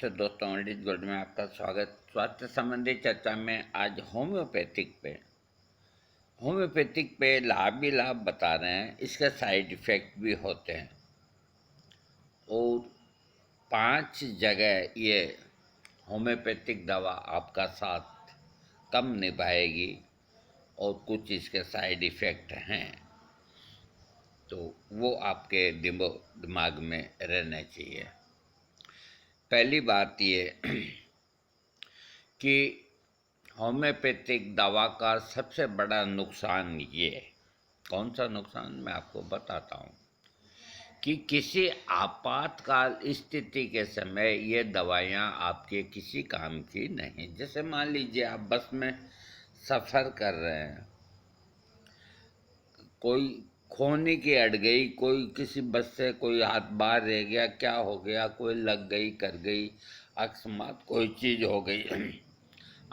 नमस्ते दोस्तों, पंडित गोल्ड में आपका स्वागत। स्वास्थ्य संबंधी चर्चा में आज होम्योपैथिक पे लाभ भी लाभ बता रहे हैं, इसके साइड इफ़ेक्ट भी होते हैं और 5 जगह ये होम्योपैथिक दवा आपका साथ कम निभाएगी और कुछ इसके साइड इफ़ेक्ट हैं, तो वो आपके दिमाग में रहना चाहिए। पहली बात ये कि होम्योपैथिक दवा का सबसे बड़ा नुकसान ये, कौन सा नुकसान मैं आपको बताता हूँ, कि किसी आपातकाल स्थिति के समय ये दवाइयाँ आपके किसी काम की नहीं। जैसे मान लीजिए आप बस में सफ़र कर रहे हैं, कोई खोने की अड़ गई, कोई किसी बस से कोई हाथ बाहर रह गया, क्या हो गया, कोई लग गई कर गई, अकस्मात कोई चीज़ हो गई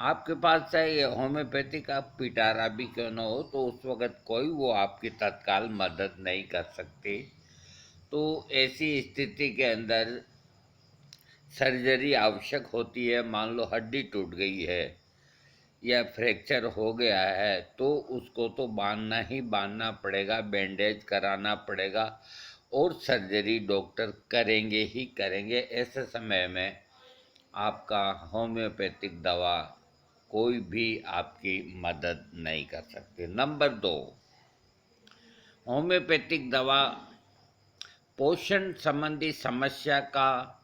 आपके पास चाहे ये होम्योपैथिक आप पिटारा भी क्यों न हो, तो उस वक़्त कोई वो आपकी तत्काल मदद नहीं कर सकती। तो ऐसी स्थिति के अंदर सर्जरी आवश्यक होती है। मान लो हड्डी टूट गई है या फ्रैक्चर हो गया है, तो उसको तो बांधना ही बांधना पड़ेगा, बैंडेज कराना पड़ेगा और सर्जरी डॉक्टर करेंगे ही करेंगे। ऐसे समय में आपका होम्योपैथिक दवा कोई भी आपकी मदद नहीं कर सकती। नंबर 2, होम्योपैथिक दवा पोषण संबंधी समस्या का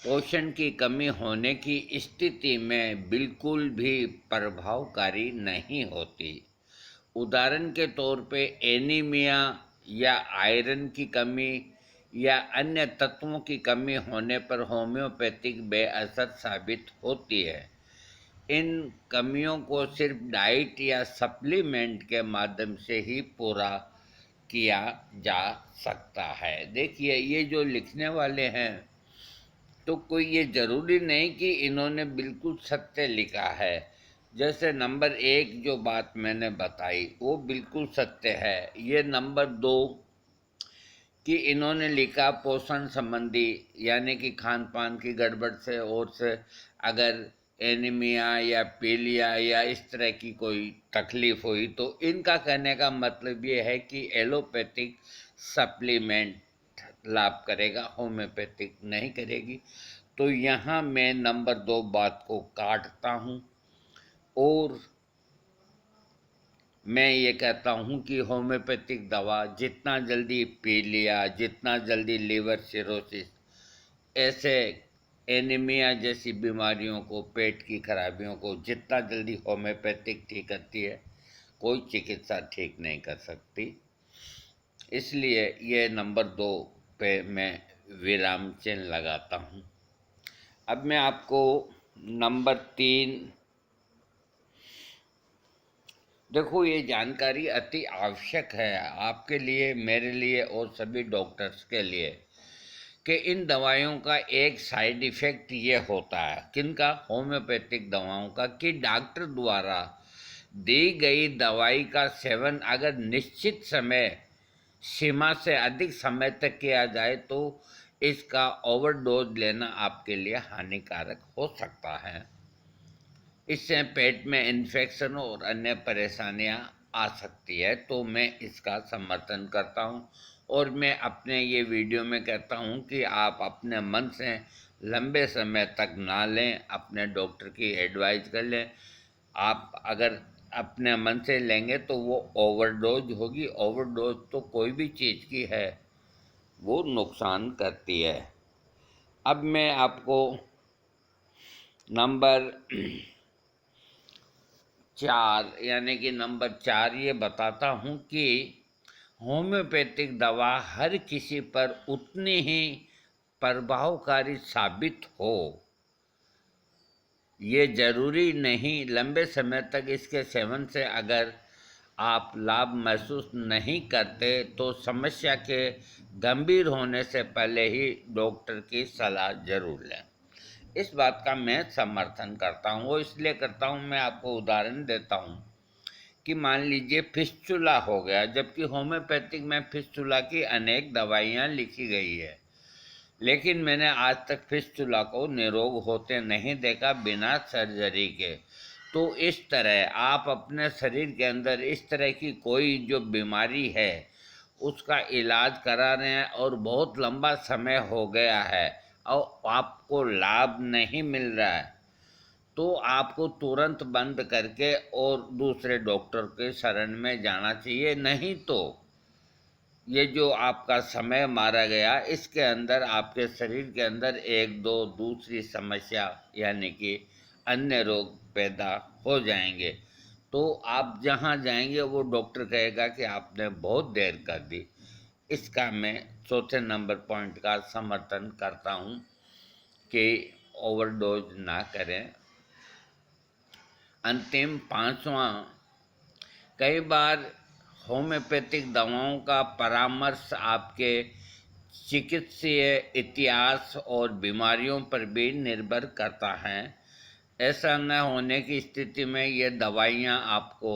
पोषण की कमी होने की स्थिति में बिल्कुल भी प्रभावकारी नहीं होती। उदाहरण के तौर पे एनीमिया या आयरन की कमी या अन्य तत्वों की कमी होने पर होम्योपैथिक बेअसर साबित होती है। इन कमियों को सिर्फ डाइट या सप्लीमेंट के माध्यम से ही पूरा किया जा सकता है। देखिए, ये जो लिखने वाले हैं, तो कोई ये ज़रूरी नहीं कि इन्होंने बिल्कुल सत्य लिखा है। जैसे नंबर 1 जो बात मैंने बताई वो बिल्कुल सत्य है। ये नंबर 2 कि इन्होंने लिखा पोषण संबंधी, यानी कि खान पान की गड़बड़ से और से अगर एनीमिया या पीलिया या इस तरह की कोई तकलीफ हुई, तो इनका कहने का मतलब ये है कि एलोपैथिक सप्लीमेंट लाभ करेगा, होम्योपैथिक नहीं करेगी। तो यहाँ मैं नंबर 2 बात को काटता हूँ और मैं ये कहता हूँ कि होम्योपैथिक दवा जितना जल्दी पीलिया, जितना जल्दी लिवर सिरोसिस, ऐसे एनीमिया जैसी बीमारियों को, पेट की खराबियों को जितना जल्दी होम्योपैथिक ठीक करती है, कोई चिकित्सा ठीक नहीं कर सकती। इसलिए ये नंबर 2 पे मैं विराम चिन्ह लगाता हूँ। अब मैं आपको नंबर 3, देखो ये जानकारी अति आवश्यक है आपके लिए, मेरे लिए और सभी डॉक्टर्स के लिए, कि इन दवाइयों का एक साइड इफ़ेक्ट ये होता है, किनका, होम्योपैथिक दवाओं का, कि डॉक्टर द्वारा दी गई दवाई का सेवन अगर निश्चित समय सीमा से अधिक समय तक किया जाए तो इसका ओवरडोज लेना आपके लिए हानिकारक हो सकता है। इससे पेट में इन्फेक्शन और अन्य परेशानियां आ सकती है। तो मैं इसका समर्थन करता हूं और मैं अपने ये वीडियो में कहता हूं कि आप अपने मन से लंबे समय तक ना लें, अपने डॉक्टर की एडवाइस कर लें। आप अगर अपने मन से लेंगे तो वो ओवरडोज होगी। ओवरडोज तो कोई भी चीज़ की है, वो नुकसान करती है। अब मैं आपको नंबर 4 यानी कि नंबर 4 ये बताता हूँ कि होम्योपैथिक दवा हर किसी पर उतनी ही प्रभावकारी साबित हो, ये ज़रूरी नहीं। लंबे समय तक इसके सेवन से अगर आप लाभ महसूस नहीं करते तो समस्या के गंभीर होने से पहले ही डॉक्टर की सलाह जरूर लें। इस बात का मैं समर्थन करता हूँ। वो इसलिए करता हूँ, मैं आपको उदाहरण देता हूँ कि मान लीजिए फिस्चुला हो गया, जबकि होम्योपैथिक में फिस्चुला की अनेक दवाइयाँ लिखी गई है, लेकिन मैंने आज तक फिस्टुला को निरोग होते नहीं देखा बिना सर्जरी के। तो इस तरह आप अपने शरीर के अंदर इस तरह की कोई जो बीमारी है उसका इलाज करा रहे हैं और बहुत लंबा समय हो गया है और आपको लाभ नहीं मिल रहा है, तो आपको तुरंत बंद करके और दूसरे डॉक्टर के शरण में जाना चाहिए। नहीं तो ये जो आपका समय मारा गया इसके अंदर आपके शरीर के अंदर एक दो दूसरी समस्या यानी कि अन्य रोग पैदा हो जाएंगे। तो आप जहाँ जाएंगे वो डॉक्टर कहेगा कि आपने बहुत देर कर दी। इसका मैं चौथे नंबर पॉइंट का समर्थन करता हूँ कि ओवरडोज ना करें। अंतिम पांचवा, कई बार होम्योपैथिक दवाओं का परामर्श आपके चिकित्सीय इतिहास और बीमारियों पर भी निर्भर करता है। ऐसा न होने की स्थिति में ये दवाइयाँ आपको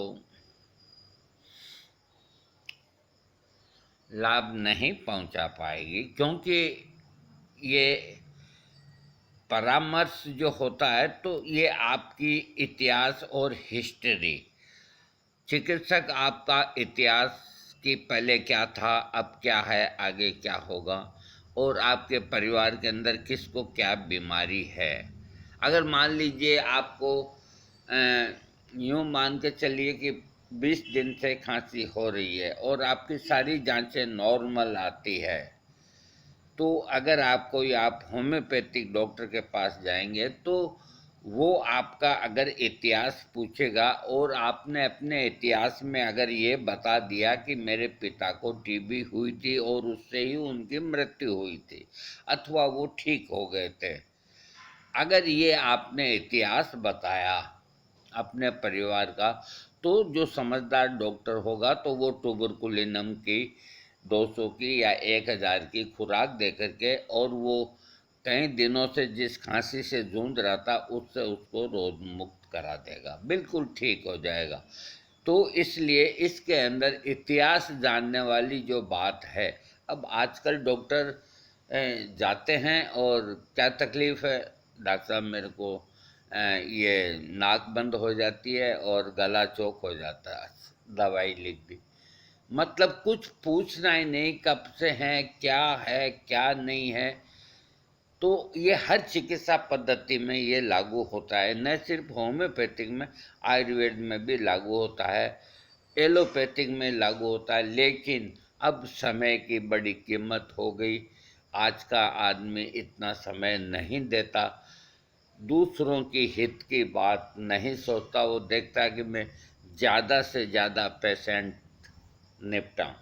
लाभ नहीं पहुंचा पाएगी, क्योंकि ये परामर्श जो होता है तो ये आपकी इतिहास और हिस्ट्री, चिकित्सक आपका इतिहास कि पहले क्या था, अब क्या है, आगे क्या होगा, और आपके परिवार के अंदर किसको क्या बीमारी है। अगर मान लीजिए आपको यूँ मान के चलिए कि 20 दिन से खांसी हो रही है और आपकी सारी जांचें नॉर्मल आती है, तो अगर आप होम्योपैथिक डॉक्टर के पास जाएंगे तो वो आपका अगर इतिहास पूछेगा और आपने अपने इतिहास में अगर ये बता दिया कि मेरे पिता को टीबी हुई थी और उससे ही उनकी मृत्यु हुई थी अथवा वो ठीक हो गए थे, अगर ये आपने इतिहास बताया अपने परिवार का, तो जो समझदार डॉक्टर होगा तो वो ट्यूबरकुलिनम की 200 की या 1000 की खुराक दे करके और वो कई दिनों से जिस खांसी से जूझ रहा था उससे उसको रोग मुक्त करा देगा, बिल्कुल ठीक हो जाएगा। तो इसलिए इसके अंदर इतिहास जानने वाली जो बात है, अब आजकल डॉक्टर जाते हैं और क्या तकलीफ़ है डॉक्टर साहब, मेरे को ये नाक बंद हो जाती है और गला चौक हो जाता है, दवाई लिख दी। मतलब कुछ पूछना ही नहीं कब से है क्या नहीं है। तो ये हर चिकित्सा पद्धति में ये लागू होता है, न सिर्फ होम्योपैथिक में, आयुर्वेद में भी लागू होता है, एलोपैथिक में लागू होता है। लेकिन अब समय की बड़ी कीमत हो गई, आज का आदमी इतना समय नहीं देता, दूसरों की हित की बात नहीं सोचता, वो देखता है कि मैं ज़्यादा से ज़्यादा पेशेंट निपटाऊं।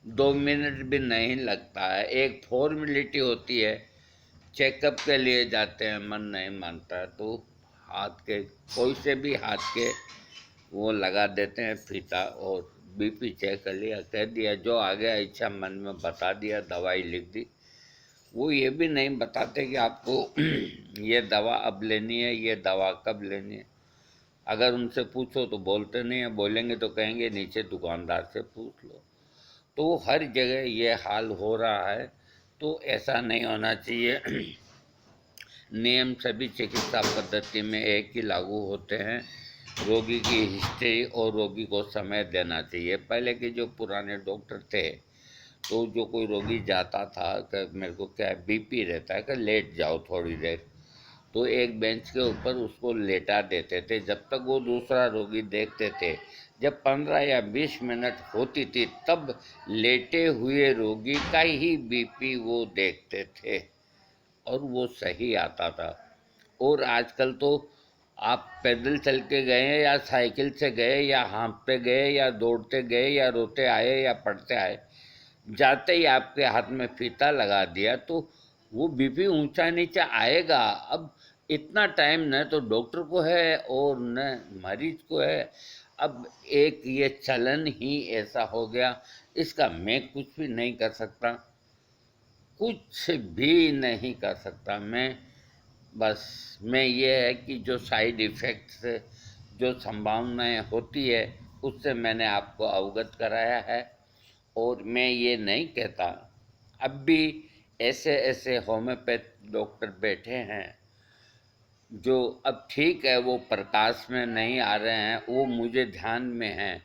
2 मिनट भी नहीं लगता है, एक फॉर्मेलिटी होती है, चेकअप के लिए जाते हैं, मन नहीं मानता है तो हाथ के कोई से भी हाथ के वो लगा देते हैं फीता और बीपी चेक कर लिया, कह दिया, जो आ गया इच्छा मन में बता दिया, दवाई लिख दी। वो ये भी नहीं बताते कि आपको ये दवा अब लेनी है, ये दवा कब लेनी है। अगर उनसे पूछो तो बोलते नहीं है, बोलेंगे तो कहेंगे नीचे दुकानदार से पूछ लो। तो हर जगह ये हाल हो रहा है, तो ऐसा नहीं होना चाहिए। नियम सभी चिकित्सा पद्धति में एक ही लागू होते हैं, रोगी की हिस्ट्री और रोगी को समय देना चाहिए। पहले के जो पुराने डॉक्टर थे, तो जो कोई रोगी जाता था कि मेरे को क्या है, बीपी रहता है, कि लेट जाओ थोड़ी देर, तो एक बेंच के ऊपर उसको लेटा देते थे जब तक वो दूसरा रोगी देखते थे। जब 15 या 20 मिनट होती थी तब लेटे हुए रोगी का ही बीपी वो देखते थे और वो सही आता था। और आजकल तो आप पैदल चल के गए या साइकिल से गए या हाँफते गए या दौड़ते गए या रोते आए या पढ़ते आए, जाते ही आपके हाथ में फीता लगा दिया तो वो बीपी ऊंचा नीचा आएगा। अब इतना टाइम न तो डॉक्टर को है और न मरीज को है। अब एक ये चलन ही ऐसा हो गया, इसका मैं कुछ भी नहीं कर सकता, कुछ भी नहीं कर सकता मैं। बस मैं ये है कि जो साइड इफ़ेक्ट्स जो संभावनाएं होती है उससे मैंने आपको अवगत कराया है। और मैं ये नहीं कहता अब भी ऐसे ऐसे होम्योपैथ डॉक्टर बैठे हैं जो अब ठीक है वो प्रकाश में नहीं आ रहे हैं, वो मुझे ध्यान में हैं।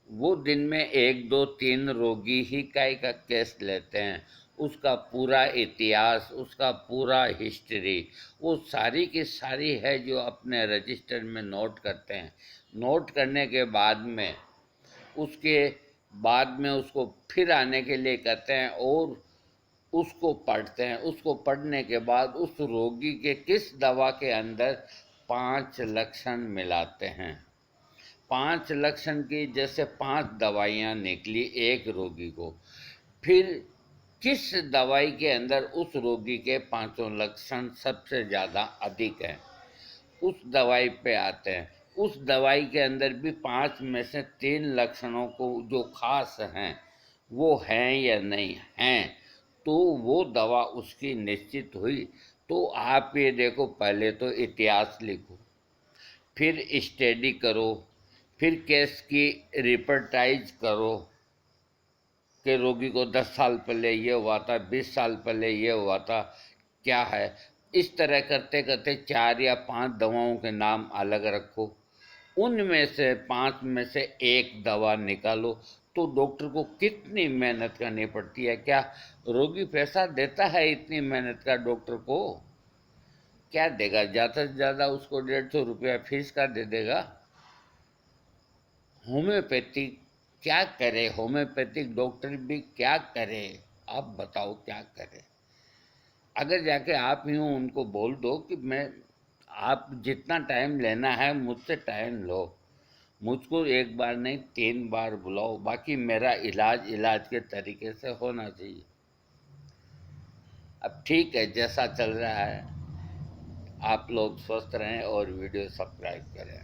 वो दिन में 1, 2, 3 रोगी ही का केस लेते हैं। उसका पूरा इतिहास, उसका पूरा हिस्ट्री, वो सारी की सारी है जो अपने रजिस्टर में नोट करते हैं। नोट करने के बाद में उसके बाद में उसको फिर आने के लिए कहते हैं और उसको पढ़ते हैं। उसको पढ़ने के बाद उस रोगी के किस दवा के अंदर 5 लक्षण मिलाते हैं। 5 लक्षण की जैसे 5 दवाइयाँ निकली एक रोगी को, फिर किस दवाई के अंदर उस रोगी के पाँचों लक्षण सबसे ज़्यादा अधिक हैं, उस दवाई पे आते हैं। उस दवाई के अंदर भी 5 में से 3 लक्षणों को जो खास हैं वो हैं या नहीं हैं, तो वो दवा उसकी निश्चित हुई। तो आप ये देखो, पहले तो इतिहास लिखो, फिर स्टडी करो, फिर केस की रिपोर्टाइज करो कि रोगी को 10 साल पहले ये हुआ था, 20 साल पहले ये हुआ था, क्या है। इस तरह करते करते 4 या 5 दवाओं के नाम अलग रखो, उनमें से 5 में से एक दवा निकालो। तो डॉक्टर को कितनी मेहनत करनी पड़ती है। क्या रोगी पैसा देता है इतनी मेहनत का डॉक्टर को? क्या देगा? ज़्यादा से ज़्यादा उसको 150 रुपया फीस का दे देगा। होम्योपैथिक क्या करे, होम्योपैथिक डॉक्टर भी क्या करे? आप बताओ क्या करे? अगर जाके आप यूँ उनको बोल दो कि मैं, आप जितना टाइम लेना है मुझसे टाइम लो, मुझको एक बार नहीं 3 बार बुलाओ, बाकी मेरा इलाज इलाज के तरीके से होना चाहिए। अब ठीक है, जैसा चल रहा है, आप लोग स्वस्थ रहें और वीडियो सब्सक्राइब करें।